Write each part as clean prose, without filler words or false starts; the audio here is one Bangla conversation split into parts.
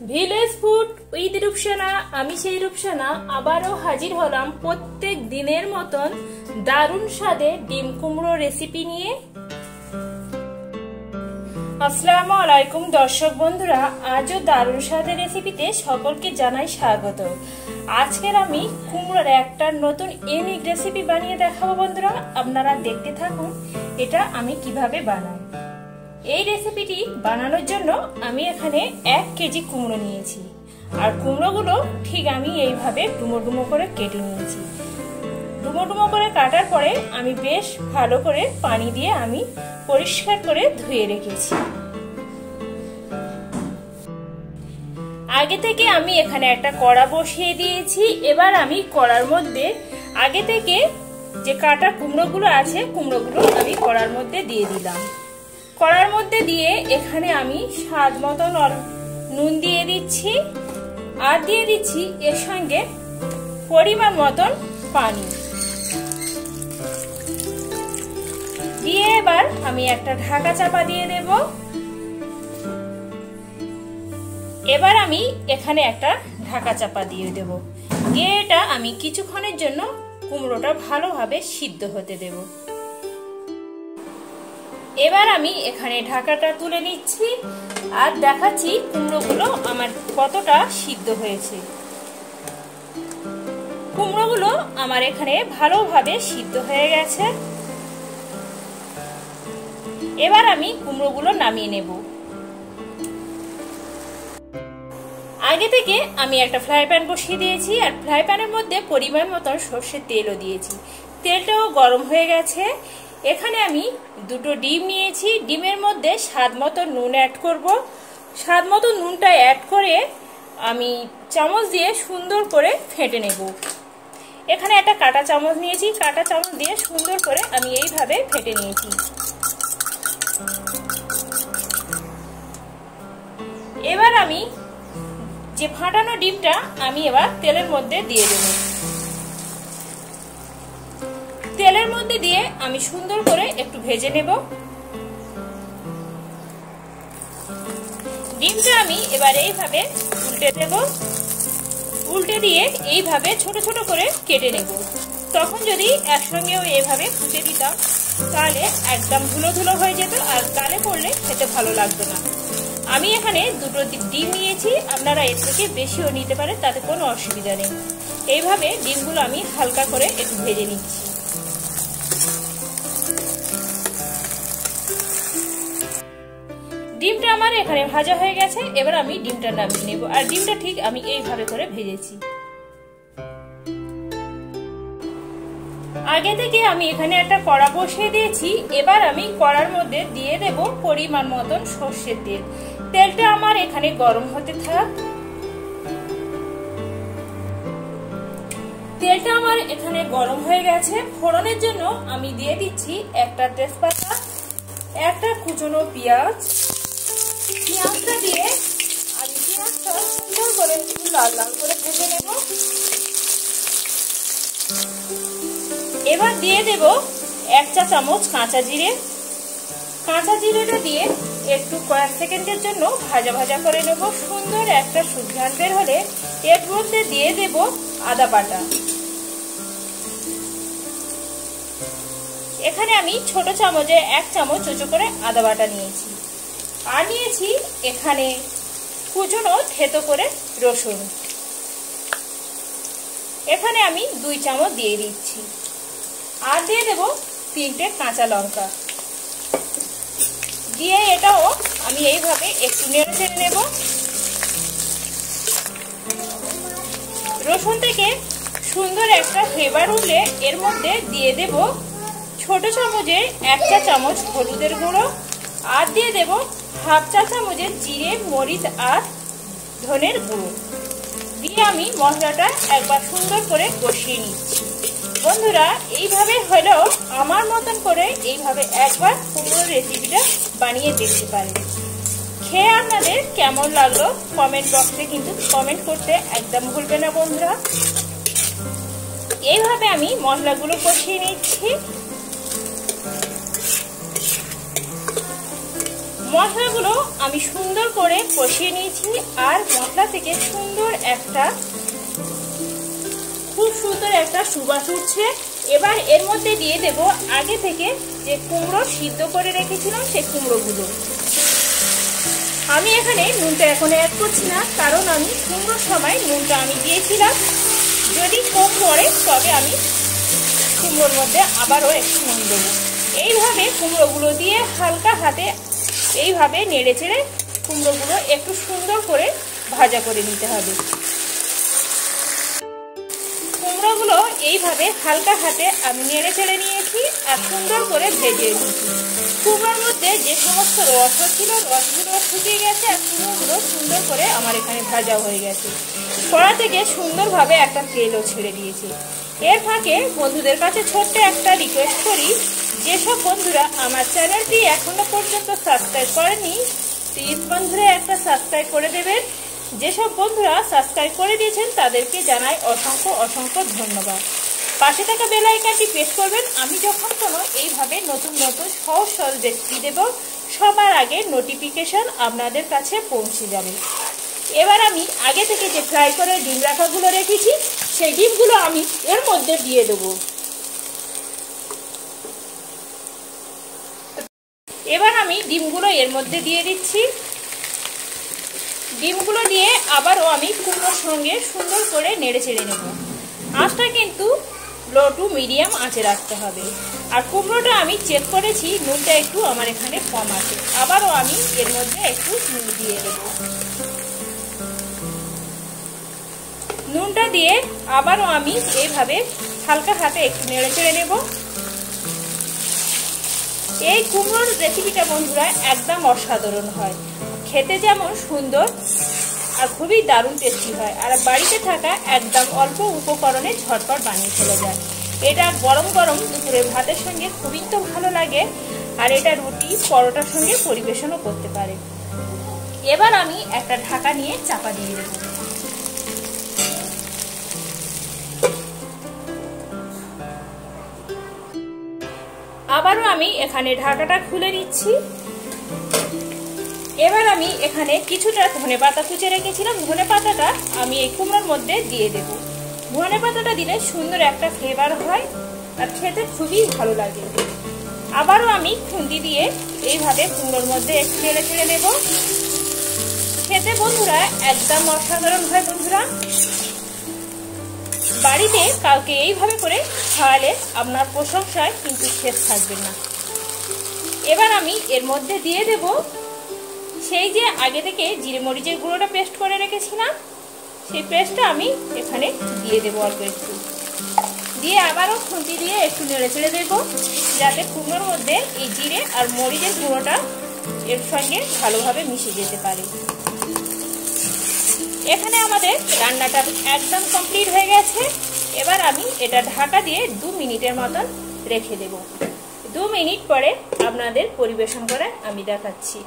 Village food with Rupsana. আমি সেই রূপসানা আবারও হাজির হলাম প্রত্যেক দিনের মতন দারুণ স্বাদে ডিম কুমড়ো রেসিপি নিয়ে। আসসালামু আলাইকুম দর্শক বন্ধুরা, আজও দারুণ স্বাদের রেসিপিতে সকলকে জানাই স্বাগত। আজকের আমি কুমড়োর একটা নতুন ইউনিক রেসিপি বানিয়ে দেখাবো বন্ধুরা, আপনারা দেখতে থাকুন এটা আমি কিভাবে বানাই। এই রেসিপিটি বানানোর জন্য আমি এখানে 1 কেজি কুমড়ো নিয়েছি, আর কুমড়োগুলো ঠিক আমি এইভাবে ডুমো ডুমো করে কেটে নিয়েছি। ডুমো ডুমো করে কাটার পরে আমি বেশ ভালো করে পানি দিয়ে আমি পরিষ্কার করে ধুয়ে রেখেছি। আগে থেকে আমি এখানে একটা কড়া বসিয়ে দিয়েছি। এবার আমি কড়ার মধ্যে আগে থেকে যে কাটা কুমড়োগুলো আছে কুমড়োগুলো আমি কড়ার মধ্যে দিয়ে দিলাম। কড়ার মধ্যে দিয়ে এখানে আমি স্বাদ মতন নুন দিয়ে দিচ্ছি, আর দিয়ে দিচ্ছি এর সঙ্গে পরিমাণ মতন পানি দিয়ে এবার আমি একটা ঢাকা চাপা দিয়ে দেব। এবার আমি এখানে একটা ঢাকা চাপা দিয়ে দেব, দিয়ে এটা আমি কিছুক্ষণের জন্য কুমড়োটা ভালোভাবে সিদ্ধ হতে দেব। এবার আমি এখানে ঢাকাটা তুলে নিচ্ছি আর দেখাচ্ছি কুমড়োগুলো আমার কতটা সিদ্ধ হয়েছে। কুমড়োগুলো আমার এখানে ভালোভাবে সিদ্ধ হয়ে গেছে। এবার আমি কুমড়োগুলো নামিয়ে নেব। আগে থেকে আমি একটা ফ্রাই প্যান বসিয়ে দিয়েছি, আর ফ্রাই প্যানের মধ্যে পরিমাণ মতন সর্ষের তেলও দিয়েছি। তেলটাও গরম হয়ে গেছে। এখানে আমি 2টো ডিম নিয়েছি। ডিমের মধ্যে স্বাদ মতো নুন অ্যাড করব। স্বাদ মতো নুনটা অ্যাড করে আমি চামচ দিয়ে সুন্দর করে ফেটে নেব। এখানে একটা কাঁটা চামচ নিয়েছি, কাঁটা চামচ দিয়ে সুন্দর করে আমি এইভাবে ফেটে নিয়েছি। এবার আমি যে ফাটানো ডিমটা আমি এবার তেলের মধ্যে দিয়ে দেব। তেলের মধ্যে দিয়ে আমি সুন্দর করে একটু ভেজে নেব। ডিমটা আমি এবার এইভাবে উল্টে দেব। উল্টে দিয়ে এইভাবে ছোট ছোট করে কেটে নেব। তখন যদি একসঙ্গেও এইভাবে ফুটে দিতাম তাহলে একদম ধুলো ধুলো হয়ে যেত, আর গালে পড়লে খেতে ভালো লাগতো না। আমি এখানে 2টো ডিম নিয়েছি, আপনারা এর থেকে বেশিও নিতে পারেন, তাতে কোনো অসুবিধা নেই। এইভাবে ডিমগুলো আমি হালকা করে একটু ভেজে নিচ্ছি। ডিমটা আমার এখানে ভাজা হয়ে গেছে। এবার আমি ডিমটা নামিয়ে নেব, আর ডিমটা ঠিক আমি এইভাবে করে ভেজেছি। আগে থেকে আমি এখানে একটা কড়া বসিয়ে দিয়েছি। এবার আমি কড়ার মধ্যে দিয়ে দেব পরিমাণ মতন সর্ষের তেল। তেলটা আমার এখানে গরম হতে থাক। তেলটা আমার এখানে গরম হয়ে গেছে। ফোড়নের জন্য আমি দিয়ে দিচ্ছি একটা তেজপাতা, একটা কুচনো পেঁয়াজ। পেঁয়াজটা দিয়ে আমি পেঁয়াজটা সুন্দর করে একটু লাল লাল করে ভেজে নেব। এবার দিয়ে দেব 1 চা চামচ কাঁচা জিরে। কাঁচা জিরেটা দিয়ে একটু কয়েক সেকেন্ডের জন্য ভাজা ভাজা করে নেব। সুন্দর একটা সুঘ্রাণ বের হলে এর মধ্যে দিয়ে দেব আদা বাটা। এখানে আমি ছোট চামচে 1 চামচ চুচো করে আদা বাটা নিয়েছি, আর নিয়েছি এখানে কুচনো থেতো করে রসুন। এখানে আমি 2 চামচ দিয়ে দিচ্ছি, আর দিয়ে দেব 3টে কাঁচা লঙ্কা। দিয়ে এটাও আমি এইভাবে একটু নেড়ে চেড়ে নেব। রসুন থেকে সুন্দর একটা ফ্লেভার উঠলে এর মধ্যে দিয়ে দেব ছোট চামচে 1 চা চামচ হলুদের গুঁড়ো, আর দিয়ে দেব 1/2 চা চামচের জিরে মরিচ আর ধনের গুঁড়ো। দিয়ে আমি মশলাটা একবার সুন্দর করে কষিয়ে নিচ্ছি। বন্ধুরা, এইভাবে হলেও আমার মতন করে এইভাবে একবার কুমড়োর রেসিপিটা বানিয়ে দেখতে পারেন। খেয়ে আপনাদের কেমন লাগলো কমেন্ট বক্সে কিন্তু কমেন্ট করতে একদম ভুলবেন না বন্ধুরা। এইভাবে আমি মশলাগুলো কষিয়ে নিচ্ছি। মশলাগুলো আমি সুন্দর করে কষিয়ে নিয়েছি আর মশলা থেকে খুব সুন্দর একটা সুবাস উঠছে। এবার এর মধ্যে দিয়ে দেব আগে থেকে যে কুমড়ো সিদ্ধ করে রেখেছিলাম সেই কুমড়োগুলো। আমি এখানে নুনটা এখন অ্যাড করছি না, কারণ আমি কুমড়োর সময় নুনটা আমি দিয়েছিলাম। যদি কম পড়ে তবে আমি কুমড়োর মধ্যে আবারও একটু নুন দেবো। এইভাবে কুমড়োগুলো দিয়ে হালকা হাতে এইভাবে নেড়ে চেড়ে কুমড়োগুলো একটু সুন্দর করে ভাজা করে নিতে হবে। কুমড়োগুলো এইভাবে হালকা হাতে আমি নেড়ে চেড়ে নিয়েছি আর সুন্দর করে ভেজে নিয়েছি। কুমড়োর মধ্যে যে সমস্ত রস ছিল রসগুলো শুকিয়ে গেছে আর কুমড়োগুলো সুন্দর করে আমার এখানে ভাজা হয়ে গেছে। কড়া থেকে সুন্দরভাবে একটা তেলও ছেড়ে দিয়েছে। এর ফাঁকে বন্ধুদের কাছে ছোট্ট একটা রিকোয়েস্ট করি, যেসব বন্ধুরা আমার চ্যানেলটি এখনো পর্যন্ত সাবস্ক্রাইব করেনি প্লিজ বন্ধুরা একটা সাবস্ক্রাইব করে দেবেন। যেসব বন্ধুরা সাবস্ক্রাইব করে দিয়েছেন তাদেরকে জানাই অসংখ্য অসংখ্য ধন্যবাদ। পাশে থাকা বেল আইকনটি প্রেস করবেন। আমি যখন কোনো এইভাবে নতুন নতুন সহজ সহজ রেসিপি দেব সবার আগে নোটিফিকেশন আপনাদের কাছে পৌঁছে যাবে। এবার আমি আগে থেকে যে ফ্রাই করে ডিম রাখাগুলো রেখেছি সেই ডিমগুলো আমি এর মধ্যে দিয়ে দেবো। এবার আমি ডিমগুলো এর মধ্যে দিয়ে দিচ্ছি। ডিমগুলো দিয়ে আবারও আমি কুমড়োর সঙ্গে সুন্দর করে নেড়ে চেড়ে নেব। আঁচটা কিন্তু লো টু মিডিয়াম আঁচে রাখতে হবে। আর কুমড়োটা আমি চেক করেছি নুনটা একটু আমার এখানে কম আছে, আবারও আমি এর মধ্যে একটু নুন দিয়ে দেব। নুনটা দিয়ে আবারও আমি এইভাবে হালকা হাতে একটু নেড়ে চেড়ে নেব। এই কুমড়োর রেসিপিটা বন্ধুরা একদম অসাধারণ হয়, খেতে যেমন সুন্দর আর খুবই দারুণ টেস্টি হয়। আর বাড়িতে থাকা একদম অল্প উপকরণে ঝটপট বানিয়ে ফেলা যায়। এটা গরম গরম দুপুরের ভাতের সঙ্গে খুবই তো ভালো লাগে, আর এটা রুটি পরোটার সঙ্গে পরিবেশনও করতে পারে। এবার আমি একটা ঢাকা নিয়ে চাপা দিয়ে দেব। আবারও আমি এখানে ঢাকাটা খুলে নিচ্ছি। এবার আমি এখানে কিছুটা ধনেপাতা কুচে রেখেছিলাম, ধনেপাতাটা আমি এই কুমড়োর মধ্যে দিয়ে দেব। ধনেপাতাটা দিলে সুন্দর একটা ফ্লেভার হয় আর খেতে খুবই ভালো লাগে। আবারও আমি খুন্তি দিয়ে এইভাবে কুমড়োর মধ্যে একটু নেড়ে চেড়ে নেব। খেতে বন্ধুরা একদম অসাধারণ হয়। বন্ধুরা বাড়িতে কাউকে এইভাবে করে খাওয়ালে আপনার প্রশংসায় কিন্তু শেষ থাকবে না। এবার আমি এর মধ্যে দিয়ে দেব সেই যে আগে থেকে জিরে মরিচের গুঁড়োটা পেস্ট করে রেখেছিলাম, সেই পেস্টটা আমি এখানে দিয়ে দেবো অল্প একটু। দিয়ে আবারও খুন্তি দিয়ে একটু নেড়ে চেড়ে দেবো, যাতে কুমড়োর মধ্যে এই জিরে আর মরিচের গুঁড়োটা এর সঙ্গে ভালোভাবে মিশে যেতে পারে। এখানে আমাদের রান্নাটা একদম কমপ্লিট হয়ে গেছে। এবার আমি এটা ঢাকা দিয়ে 2 মিনিটের মতন রেখে দেব। 2 মিনিট পরে আপনাদের পরিবেশন করে আমি দেখাচ্ছি।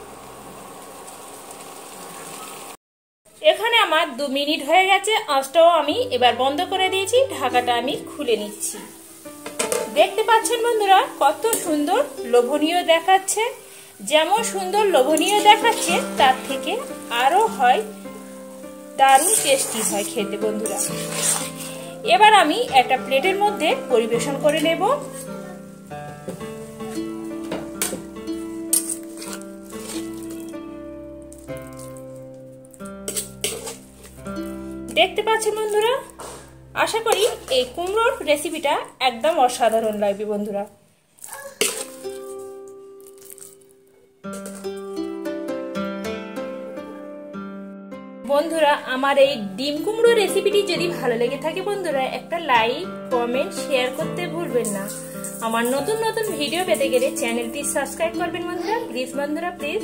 এখানে আমার 2 মিনিট হয়ে গেছে। আঁচটাও আমি এবার বন্ধ করে দিয়েছি, ঢাকাটা আমি খুলে নিচ্ছি। দেখতে পাচ্ছেন বন্ধুরা কত সুন্দর লোভনীয় দেখাচ্ছে। যেমন সুন্দর লোভনীয় দেখাচ্ছে তার থেকে আরো হয় দারুণ টেস্টি হয় খেতে বন্ধুরা। এবার আমি একটা প্লেটের মধ্যে পরিবেশন করে নেব। দেখতে পাচ্ছেন বন্ধুরা, আশা করি এই কুমড়োর রেসিপিটা একদম অসাধারণ লাগবে বন্ধুরা। বন্ধুরা আমার এই ডিম কুমড়ো রেসিপিটি যদি ভালো লেগে থাকে বন্ধুরা একটা লাইক কমেন্ট শেয়ার করতে ভুলবেন না। আমার নতুন নতুন ভিডিও পেতে গেলে চ্যানেলটি সাবস্ক্রাইব করবেন বন্ধুরা, প্লিজ বন্ধুরা প্লিজ।